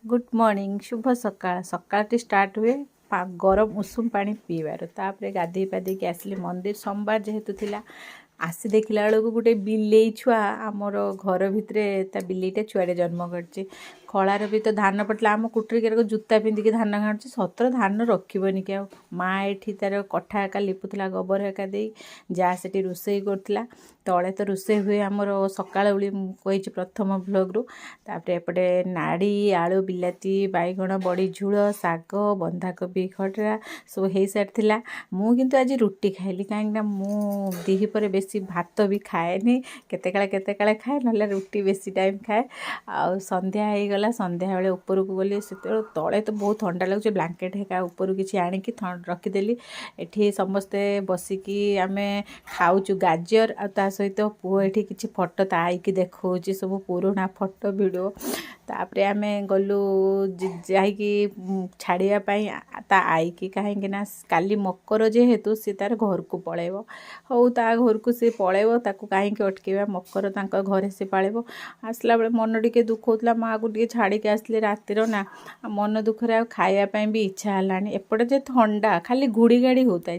Good morning शुभ सकाळ सकाळटी start हुए गरम उषुम पानी पीबार तापर गाधे पाधे आसली मंदिर सोमवार जेहेतु थिला आसी देखला बेलू गोटे बिलेई छुआ आमर घर भितर बिलेईटा छुआटे जन्म कर खलार भी तो धान पड़ता आम कुटुरी जूता पिंधिकी धान घाणुची सतर धान रखनी कि माँ एठी तार कठा एका लिपुला गोबर एका दे जा से रोसई करथिला तले तो रोसई हुए आमर सकाळ बेली कही प्रथम ब्लॉग रु तापर एपटे नाड़ी आलू बिलाती बैगण बड़ी झूल शाग बंधाकोबी खटरा सब हो सारी मु किंतु आज रुटी खाइली कहीं मु दिहिपर बेसी भात भी खाएनी केते काले खाए ना रुटी बेसी टाइम खाए आ संध्या हो गला संध्या बेले ऊपर को गली से तले तो बहुत ठंडा लगे ब्लांकेट हेका ऊपर किसी आणिकी रखीदेली एठी समस्ते बसिकी आमे खाऊचु गाजर आ सहित पुओ एठी किसी फोटो ता आईकी देखौची सब पुराना फोटो वीडियो तापरे आमे गलु जाइकी छाड़िया पाई ता आईकी कहीं ना काली मकर जेहेतु सी तार घर को पलैब हौ ता घर को सी पलैब ताकू कहीं अटकेबा मकर तांका घरे से पालेब आसला बेले मन टिके दुख होता माँ को टे छाड़ी आसली रातिर ना मन दुखरे खाया भी इच्छा है एपटे जे ठंडा खाली घुड़ी गाड़ी होता है।